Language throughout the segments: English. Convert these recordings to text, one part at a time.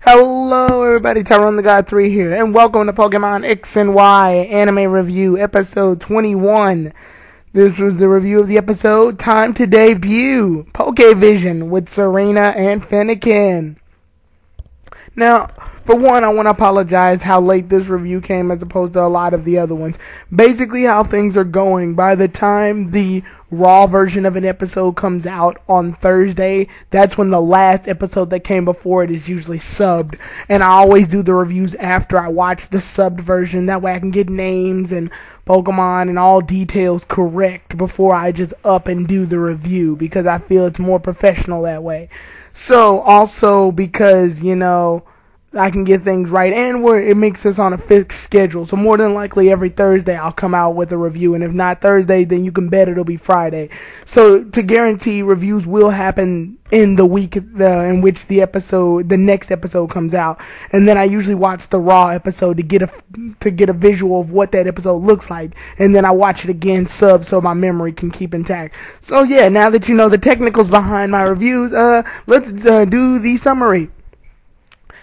Hello everybody, Tyrone the God 3 here, and welcome to Pokemon X and Y Anime Review, episode 21. This was the review of the episode, time to debut, Pokevision with Serena and Fennekin. Now, for one, I want to apologize how late this review came as opposed to a lot of the other ones. Basically, how things are going, by the time the raw version of an episode comes out on Thursday, that's when the last episode that came before it is usually subbed. And I always do the reviews after I watch the subbed version. That way I can get names and Pokemon and all details correct before I just up and do the review, because I feel it's more professional that way. So, also because, I can get things right, and it makes us on a fixed schedule. So more than likely every Thursday I'll come out with a review, and if not Thursday, then you can bet it'll be Friday. So to guarantee reviews will happen in the week in which the next episode comes out, and then I usually watch the raw episode to get a visual of what that episode looks like, and then I watch it again sub so my memory can keep intact. So yeah, now that you know the technicals behind my reviews, let's do the summary.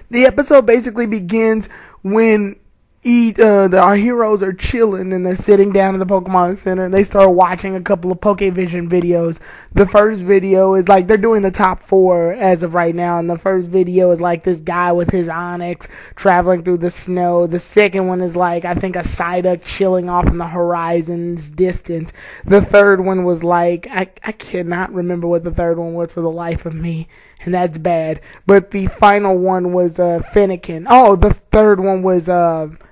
The episode basically begins when our heroes are chilling and they're sitting down in the Pokemon Center and they start watching a couple of Pokevision videos. The first video is like, they're doing the top 4 as of right now, and the first video is like this guy with his Onix traveling through the snow. The second one is like, I think, a Psyduck chilling off in the horizon's distance. The third one was like, I cannot remember what the third one was for the life of me, and that's bad. But the final one was Fennekin. Oh, the third one was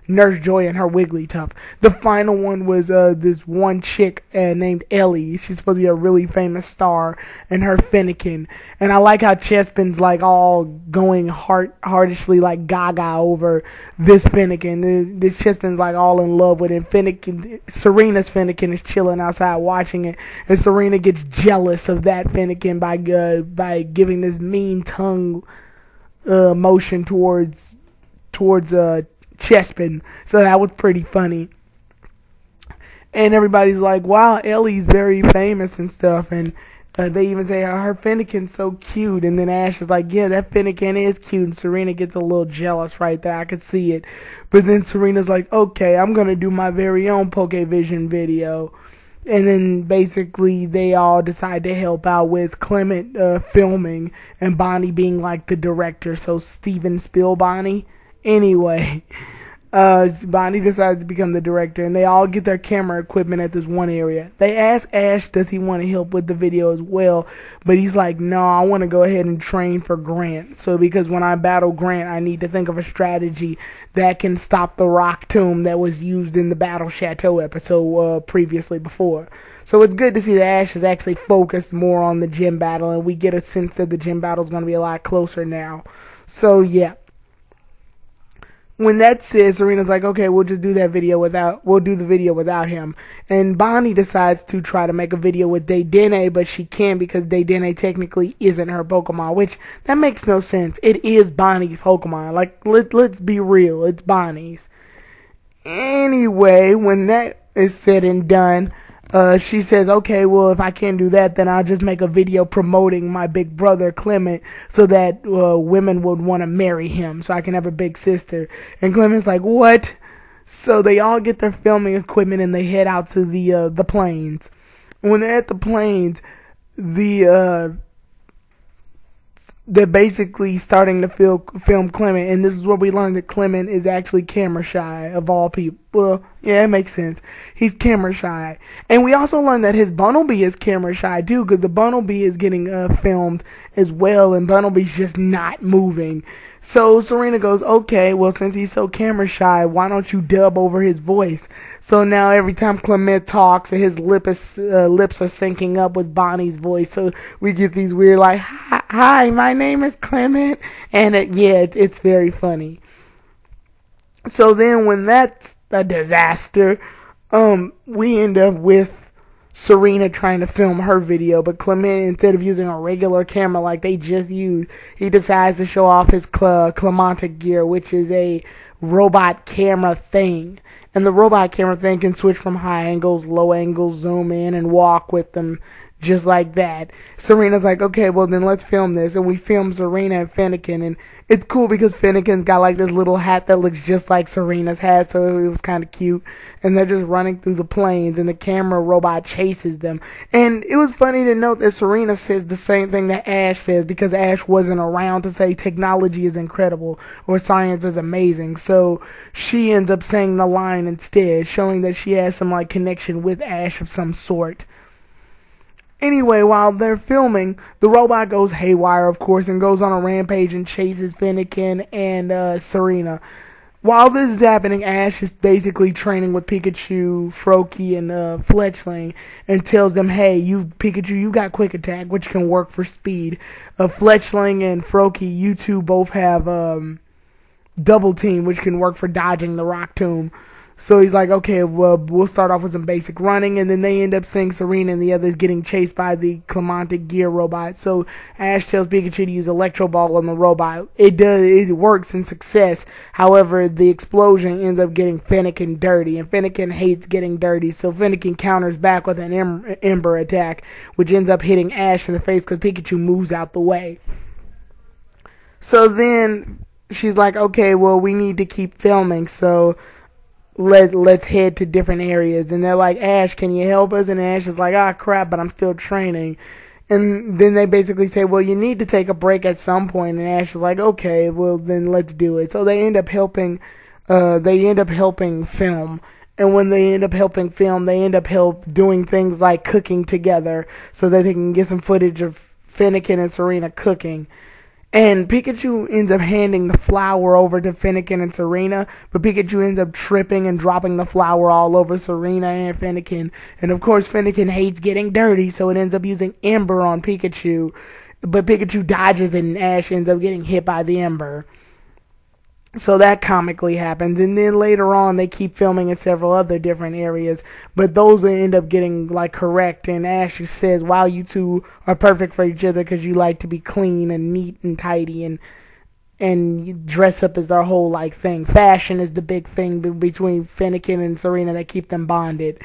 Nurse Joy and her Wigglytuff. The final one was this one chick named Ellie. She's supposed to be a really famous star, and her Fennekin. And I like how Chespin's like all going hardishly like gaga over this Fennekin. This Chespin's like all in love with it. Serena's Fennekin is chilling outside watching it, and Serena gets jealous of that Fennekin by giving this mean tongue motion towards Chespin. So that was pretty funny. And everybody's like, wow, Ellie's very famous and stuff. And they even say, oh, her Fennekin's so cute. And then Ash is like, yeah, that Fennekin is cute. And Serena gets a little jealous right there. I could see it. But then Serena's like, okay, I'm going to do my very own Pokevision video. And then basically they all decide to help out with Clement filming and Bonnie being like the director. So Steven Bonnie. Anyway, Bonnie decides to become the director, and they all get their camera equipment at this one area. They ask Ash, does he want to help with the video as well? But he's like, no, I want to go ahead and train for Grant. So because when I battle Grant, I need to think of a strategy that can stop the rock tomb that was used in the Battle Chateau episode previously before. So it's good to see that Ash is actually focused more on the gym battle, and we get a sense that the gym battle is going to be a lot closer now. So yeah. When that says, Serena's like, okay, we'll do the video without him. And Bonnie decides to try to make a video with Dedenne, but she can't because Dedenne technically isn't her Pokemon, which, that makes no sense. It is Bonnie's Pokemon. Like, let's be real, it's Bonnie's. Anyway, when that is said and done, she says, okay, well, if I can't do that, then I'll just make a video promoting my big brother, Clement, so that women would want to marry him, so I can have a big sister. And Clement's like, what? So they all get their filming equipment and they head out to the plains. When they're at the plains, they're basically starting to film Clement, and this is where we learn that Clement is actually camera shy, of all people. Well, yeah, it makes sense. He's camera shy. And we also learn that his Bunnelby is camera shy too, because the Bunnelby is getting filmed as well, and Bunnelby's just not moving. So Serena goes, okay, well, since he's so camera shy, why don't you dub over his voice? So now every time Clement talks, his lips are syncing up with Bonnie's voice. So we get these weird like, hi, my name is Clement. And it's very funny. So then when that's a disaster, we end up with Serena trying to film her video, but Clement, instead of using a regular camera like they just used, he decides to show off his Clemantic gear, which is a robot camera thing. And the robot camera thing can switch from high angles, low angles, zoom in, and walk with them just like that. Serena's like, okay, well then let's film this, and we film Serena and Fennekin, and it's cool because Fennekin's got like this little hat that looks just like Serena's hat, so it was kind of cute, and they're just running through the plains, and the camera robot chases them, and it was funny to note that Serena says the same thing that Ash says, because Ash wasn't around to say technology is incredible, or science is amazing, so she ends up saying the line instead, showing that she has some like connection with Ash of some sort. Anyway, while they're filming, the robot goes haywire, of course, and goes on a rampage and chases Fennekin and Serena. While this is happening, Ash is basically training with Pikachu, Froakie, and Fletchling, and tells them, hey, Pikachu, you got Quick Attack, which can work for speed. Fletchling and Froakie, you two both have Double Team, which can work for dodging the Rock Tomb. So he's like, okay, well, we'll start off with some basic running, and then they end up seeing Serena and the others getting chased by the Clemente Gear robot. So Ash tells Pikachu to use Electro Ball on the robot. It works in success. However, the explosion ends up getting Fennekin dirty, and Fennekin hates getting dirty, so Fennekin counters back with an Ember attack, which ends up hitting Ash in the face because Pikachu moves out the way. So then she's like, okay, well, we need to keep filming, so let's head to different areas. And they're like, Ash, can you help us? And Ash is like, ah, crap, but I'm still training. And then they basically say, well, you need to take a break at some point. And Ash is like, okay, well, then let's do it. So they end up helping film. And when they end up helping film, they end up doing things like cooking together so that they can get some footage of Fennekin and Serena cooking. And Pikachu ends up handing the flour over to Fennekin and Serena, but Pikachu ends up tripping and dropping the flour all over Serena and Fennekin. And of course, Fennekin hates getting dirty, so it ends up using Ember on Pikachu. But Pikachu dodges it, and Ash ends up getting hit by the Ember. So that comically happens, and then later on they keep filming in several other different areas, but those end up getting like correct, and Ash says, wow, you two are perfect for each other because you like to be clean and neat and tidy, and you dress up as their whole like thing. Fashion is the big thing between Fennekin and Serena that keep them bonded.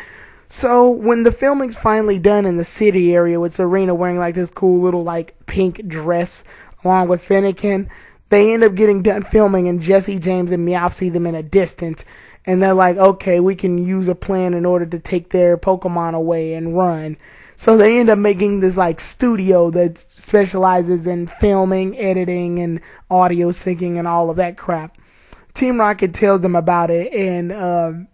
So when the filming's finally done in the city area with Serena wearing like this cool little like pink dress along with Fennekin, they end up getting done filming, and Jesse, James, and Meowth see them in a distance, and they're like, okay, we can use a plan in order to take their Pokemon away and run. So they end up making this like studio that specializes in filming, editing, and audio syncing and all of that crap. Team Rocket tells them about it, and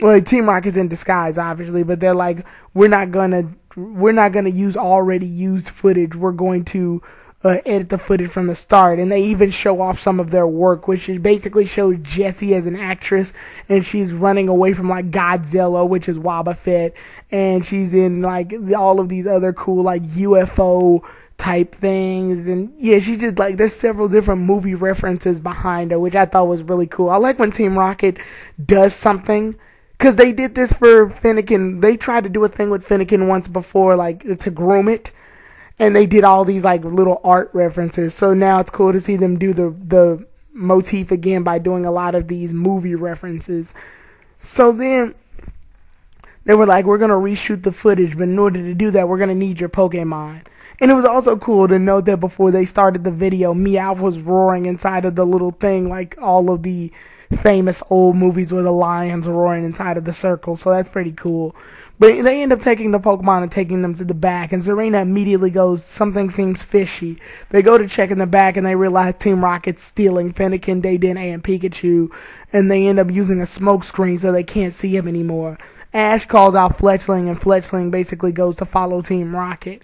well, Team Rocket's in disguise, obviously, but they're like, we're not gonna use already used footage. We're going to edit the footage from the start, and they even show off some of their work, which is basically shows Jessie as an actress, and she's running away from like Godzilla, which is Wobbuffet, and she's in like all of these other cool like UFO type things, and yeah, she just like, there's several different movie references behind her, which I thought was really cool. I like when Team Rocket does something, because they did this for Fennekin. They tried to do a thing with Fennekin once before, like to groom it, and they did all these like little art references. So now it's cool to see them do the motif again by doing a lot of these movie references. So then they were like, we're going to reshoot the footage, but in order to do that, we're going to need your Pokemon. And it was also cool to note that before they started the video, Meowth was roaring inside of the little thing, like all of the famous old movies where the lions are roaring inside of the circle. So that's pretty cool. But they end up taking the Pokemon and taking them to the back, and Serena immediately goes, something seems fishy. They go to check in the back, and they realize Team Rocket's stealing Fennekin, Dedenne, and Pikachu, and they end up using a smoke screen so they can't see him anymore. Ash calls out Fletchling, and Fletchling basically goes to follow Team Rocket.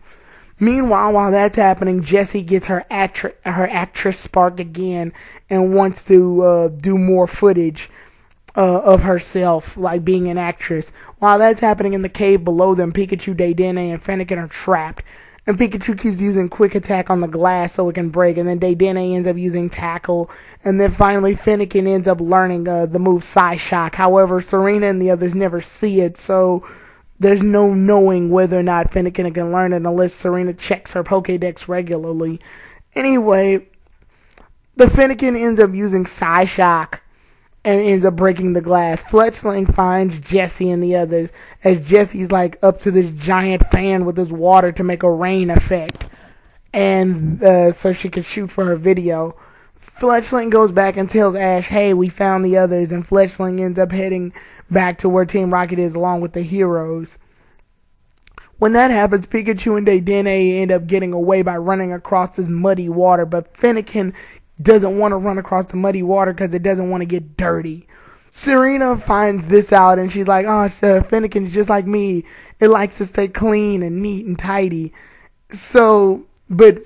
Meanwhile, while that's happening, Jessie gets her actress spark again and wants to do more footage of herself, like being an actress. While that's happening in the cave below them, Pikachu, Dedenne, and Fennekin are trapped. And Pikachu keeps using Quick Attack on the glass so it can break, and then Dedenne ends up using Tackle, and then finally Fennekin ends up learning the move Psyshock. However, Serena and the others never see it, so there's no knowing whether or not Fennekin can learn it unless Serena checks her Pokédex regularly. Anyway, the Fennekin ends up using Psyshock, and ends up breaking the glass. Fletchling finds Jesse and the others as Jesse's like up to this giant fan with this water to make a rain effect, and so she could shoot for her video. Fletchling goes back and tells Ash, hey, we found the others, and Fletchling ends up heading back to where Team Rocket is along with the heroes. When that happens, Pikachu and Dedenne end up getting away by running across this muddy water, but Fennekin doesn't want to run across the muddy water because it doesn't want to get dirty. Serena finds this out and she's like, oh, Fennekin's just like me. It likes to stay clean and neat and tidy. So, but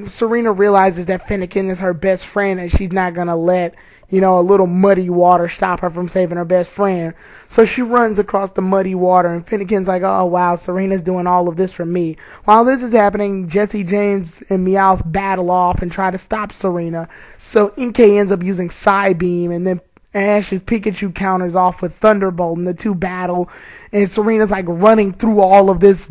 Serena realizes that Fennekin is her best friend and she's not going to let, a little muddy water stop her from saving her best friend. So she runs across the muddy water and Fennekin's like, oh wow, Serena's doing all of this for me. While this is happening, Jesse, James, and Meowth battle off and try to stop Serena. So Inkay ends up using Psybeam, and then Ash's Pikachu counters off with Thunderbolt, and the two battle, and Serena's like running through all of this,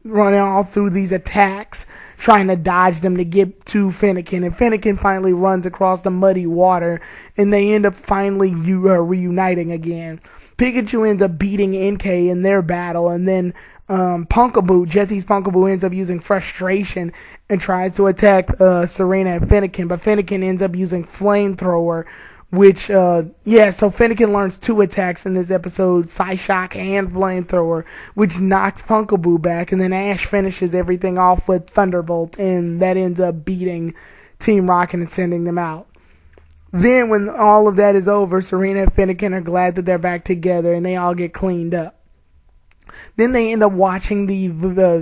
running all through these attacks, trying to dodge them to get to Fennekin, and Fennekin finally runs across the muddy water, and they end up finally reuniting again. Pikachu ends up beating Inkay in their battle, and then Pumpkaboo, Jesse's Pumpkaboo, ends up using Frustration and tries to attack Serena and Fennekin, but Fennekin ends up using Flamethrower, which, so Fennekin learns two attacks in this episode, Psyshock and Flamethrower, which knocks Pumpkaboo back, and then Ash finishes everything off with Thunderbolt, and that ends up beating Team Rocket and sending them out. Then, when all of that is over, Serena and Fennekin are glad that they're back together, and they all get cleaned up. Then they end up watching the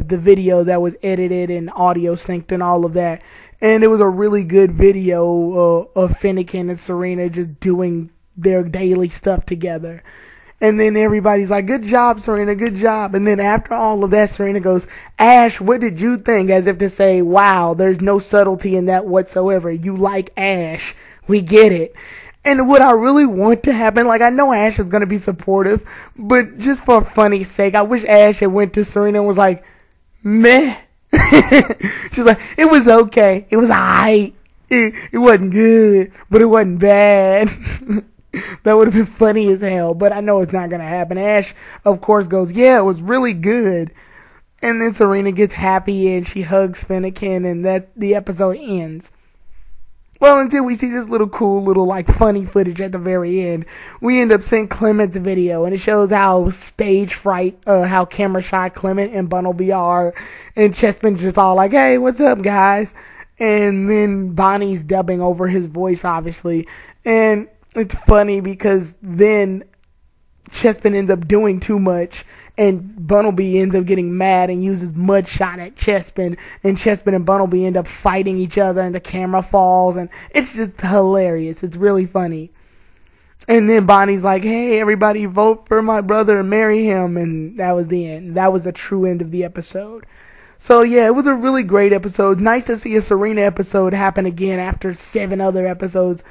video that was edited and audio synced and all of that. And it was a really good video of Fennekin and Serena just doing their daily stuff together. And then everybody's like, good job, Serena, good job. And then after all of that, Serena goes, Ash, what did you think? As if to say, wow, there's no subtlety in that whatsoever. You like Ash. We get it. And what I really want to happen, like, I know Ash is going to be supportive, but just for funny sake, I wish Ash had went to Serena and was like, meh. She's like, it was okay. It was alright. It wasn't good, but it wasn't bad. That would have been funny as hell, but I know it's not going to happen. Ash, of course, goes, yeah, it was really good. And then Serena gets happy and she hugs Fennekin, and the episode ends. Well, until we see this little cool little like funny footage at the very end, we end up seeing Clement's video, and it shows how stage fright, how camera shy Clement and Bunnelby are, and Chespin's just all like, hey, what's up, guys? And then Bonnie's dubbing over his voice, obviously, and it's funny because then Chespin ends up doing too much, and Bunnelby ends up getting mad and uses Mudshot at Chespin, and Chespin and Bunnelby end up fighting each other, and the camera falls, and it's just hilarious. It's really funny. And then Bonnie's like, hey, everybody vote for my brother and marry him, and that was the end. That was the true end of the episode. So yeah, it was a really great episode. Nice to see a Serena episode happen again after 7 other episodes.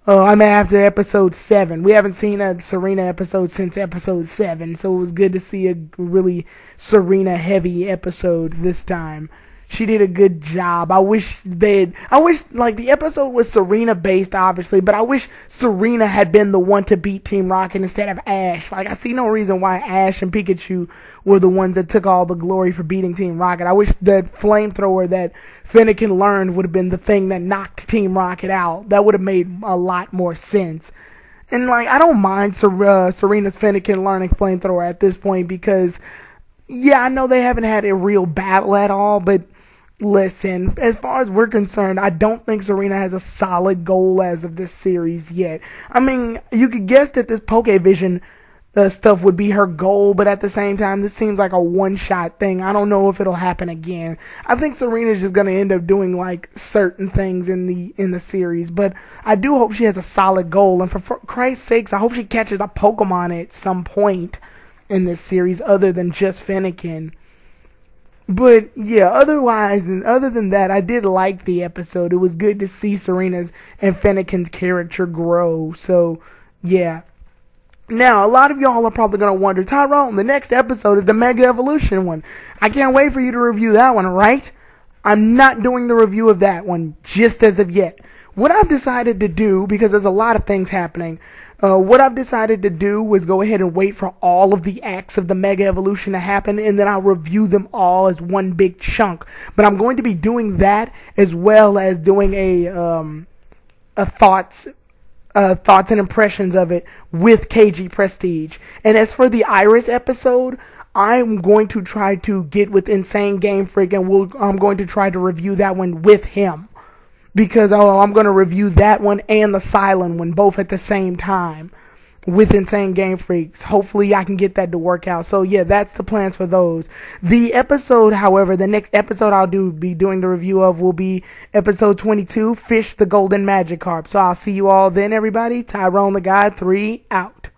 After episode 7. We haven't seen a Serena episode since episode 7, so it was good to see a really Serena-heavy episode this time. She did a good job. I wish the episode was Serena-based, obviously, but I wish Serena had been the one to beat Team Rocket instead of Ash. Like, I see no reason why Ash and Pikachu were the ones that took all the glory for beating Team Rocket. I wish that Flamethrower that Fennekin learned would have been the thing that knocked Team Rocket out. That would have made a lot more sense. And, like, I don't mind Serena's Fennekin learning Flamethrower at this point because, yeah, I know they haven't had a real battle at all, but listen, as far as we're concerned, I don't think Serena has a solid goal as of this series yet. I mean, you could guess that this Pokevision stuff would be her goal, but at the same time, this seems like a one-shot thing. I don't know if it'll happen again. I think Serena's just going to end up doing, like, certain things in the series, but I do hope she has a solid goal, and for Christ's sakes, I hope she catches a Pokemon at some point in this series other than just Fennekin. But yeah, other than that, I did like the episode. It was good to see Serena's and Fennekin's character grow. So yeah. Now, a lot of y'all are probably going to wonder, Tyrone, the next episode is the Mega Evolution one. I can't wait for you to review that one, right? I'm not doing the review of that one just as of yet. what I've decided to do, because there's a lot of things happening, what I've decided to do was go ahead and wait for all of the acts of the Mega Evolution to happen, and then I'll review them all as one big chunk. But I'm going to be doing that as well as doing a thoughts and impressions of it with KG Prestige. And as for the Iris episode, I'm going to try to get with Insane Game Freak, and I'm going to try to review that one with him. Because I'm going to review that one and the Silent one both at the same time with Insane Game Freaks. Hopefully I can get that to work out. So yeah, that's the plans for those. The episode, however, the next episode I'll be doing the review of will be episode 22, Fish the Golden Magikarp. So I'll see you all then, everybody. Tyrone the God 3 out.